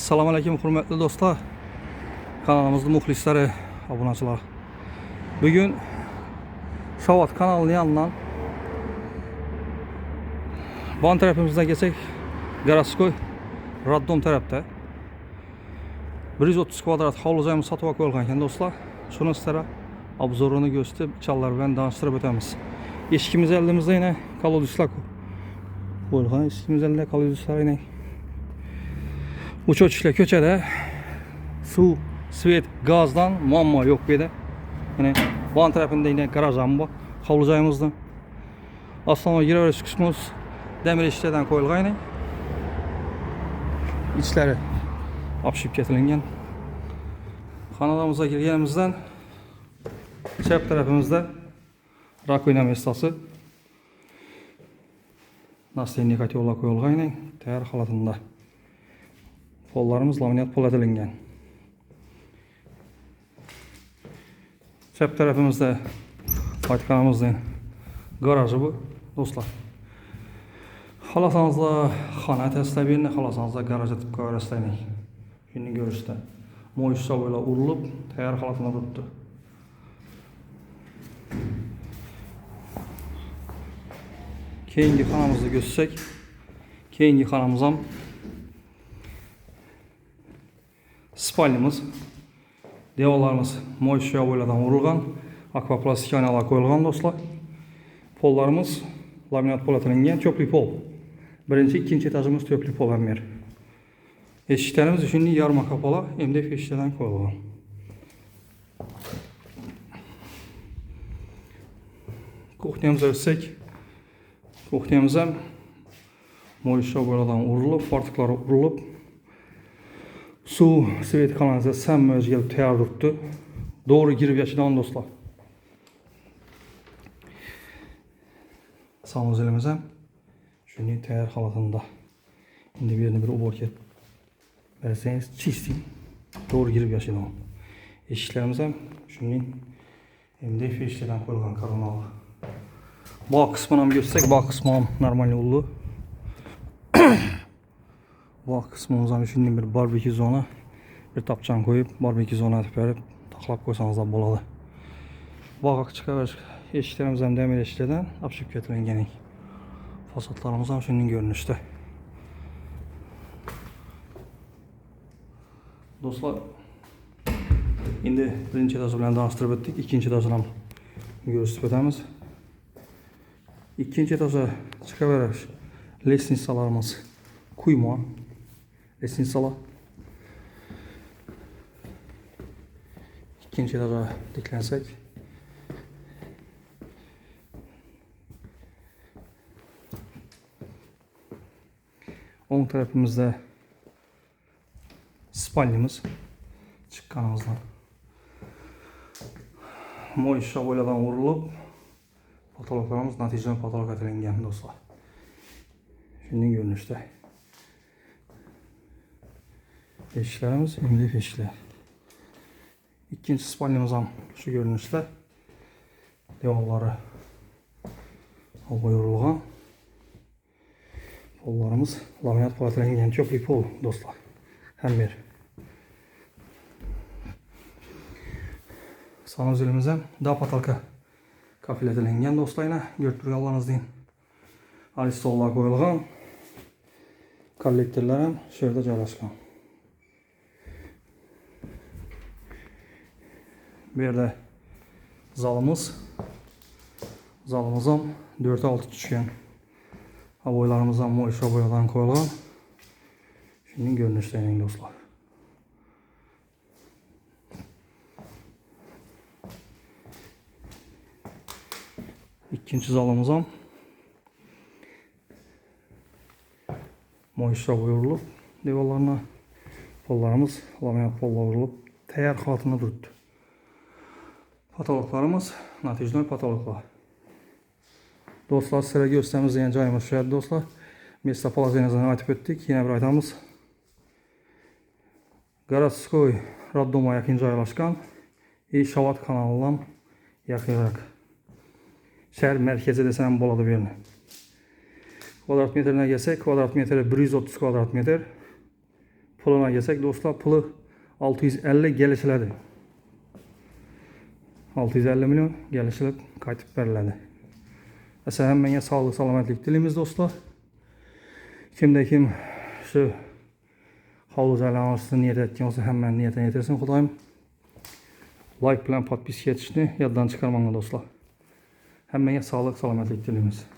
Assalamu alaykum hurmatli do'stlar. Kanalımızda muxlislari, obunachilar. Bugün Şavat kanalının yanından Van tarafımızdan geçsek Garaskoy Raddom tarafta 130 kvadrat hovli joyimiz sotib qo'yilgan ekan do'stlar. Shuni sizlarga obzorini ko'rsatib, challar bilan tanishtirib o'tamiz. Eshikimiz eldimizda yana kolodislar qo'yilgan. Eshikimiz eldida kolodislar yana uch o'chishlar ko'chada. Suv, svet, gazdan muammo yo'q bu yerda. Ya'ni Van tarafında yine garaj ham bor. Hovli joyimizda. Aslında giraverish qismimiz demir eshiklardan qo'yilgan. İçlari apshib ketilingan. Xonadonimizga kirganimizdan chap tarafimizda rakovina mestasi. Настенный котелlar qo'yilgan, tayyor holatida. Pollarimiz laminat polatilingan. Chap tarafimizda aytganimizdan garaji bu do'stlar. Xolasanızlar xona tastabini, xolasanızlar garaj etib qo'yasizlar. Shuni ko'rishda mo'yish so'ylar urilib, tayyor holatida turibdi. Keyingi xonamizni ko'rsak, keyingi xonamiz ham spalnimiz. Devorlarimiz mo'yish so'ylardan urilgan, akvaplastik oynalar qo'yilgan do'stlar. Pollarimiz laminat polatilingan, cho'pli pol. Birinchi, ikkinchi etajimiz cho'pli pol ham ber. Eshiklarimiz shunday yarma kapalı, MDF eshiklardan qo'yilgan. Kuxnyamizga o'tsak, kuxnyamiz ham mo'yish so'ylardan urilib, fartiklari urilib, suv, svet kanalizatsiya hamma o'ziga tayyor turibdi. Doğru girib yashidan do'stlar. Sanuzelimiz ham shunday tayyor holatida. Endi bu yerni bir uborga bersangiz, чистый, doğru girib yashidan. Eshiklarimiz ham shunday MDF eshiklardan qo'yilgan koronali. Bu qismini ham ko'rsak, bu qismi ham normal yo'lli. Bu kısmımız ham shunday bir barbekü zona, bir tapchan qo'yib, barbekü zona etib berib, taxlab qo'ysangiz ham bo'ladi. Bog'ga chiqaverish eshiklarimiz ham demir eshiklardan apshib ketilingan. Fasadlarimiz ham shunday ko'rinishda. Do'stlar, endi birinchi etaj bilan tanishtirib o'tdik, ikkinchi etajni ham ko'rsatib o'tamiz. İkinci etaja chiqaverish lestnitsalarimiz quyma. Lestnitsalar. İkinci etaja tiklansek. O'ng tarafimizda spalnimiz chiqqanimizdan. Mo'yish sho'ylardan urilib, patologlarimiz natijali patolog etilingan do'stlar. Shunday ko'rinishda. Eshiklarimiz MDF eshiklar. İkinci spalnimiz ham shu ko'rinishda. Devorlari yo'rilgan. Pollarimiz laminat polatilingan cho'pli pol do'stlar. Ham ber. Sanuzelimiz ham da patolka kafilatlangan do'stlarga ko'rib turganlaringizdek. Aristollar qo'yilgan. Kollektorlar ham shu yerda joylashgan. Bu yerda zalımız ham 4-6 tushgan. Aboylarımız ham mo'yish aboylardan qo'yilgan. Shunday ko'rinishda do'stlar. İkinci zalımız ham mo'yish aboylanib, devorlarına pollarimiz laminat pollar urilib, tayyor holatida turibdi. Patologlarimiz natijali patologlar. Do'stlar, sizlarga ko'rsatamiz joyimiz shu yerda do'stlar. Mesta polaziyasini aytib o'tdik. Yana bir aytamiz. Garaskoy Raddomga yaqin joylashgan. Şavat kanalidan yaqinroq. Shahar markazi desam bo'ladi bu yerni. Kvadrat metrine gelsek, kvadrat metre 130 kvadrat metr. puluna gelsak dostlar, pulu 650 gelişiladi. 650 milyon gelişilib qaytib beriladi. Esa hammaga sog'lik, salomatlik tilaymiz do'stlar. Kim shu hovuz aylanishni niyat etgan olsa, hammaning niyatini yetirsin Xudoyim. Like bilan podpiska etishni yoddan chiqarmanglar do'stlar. Hammaga sog'lik, salomatlik tilaymiz.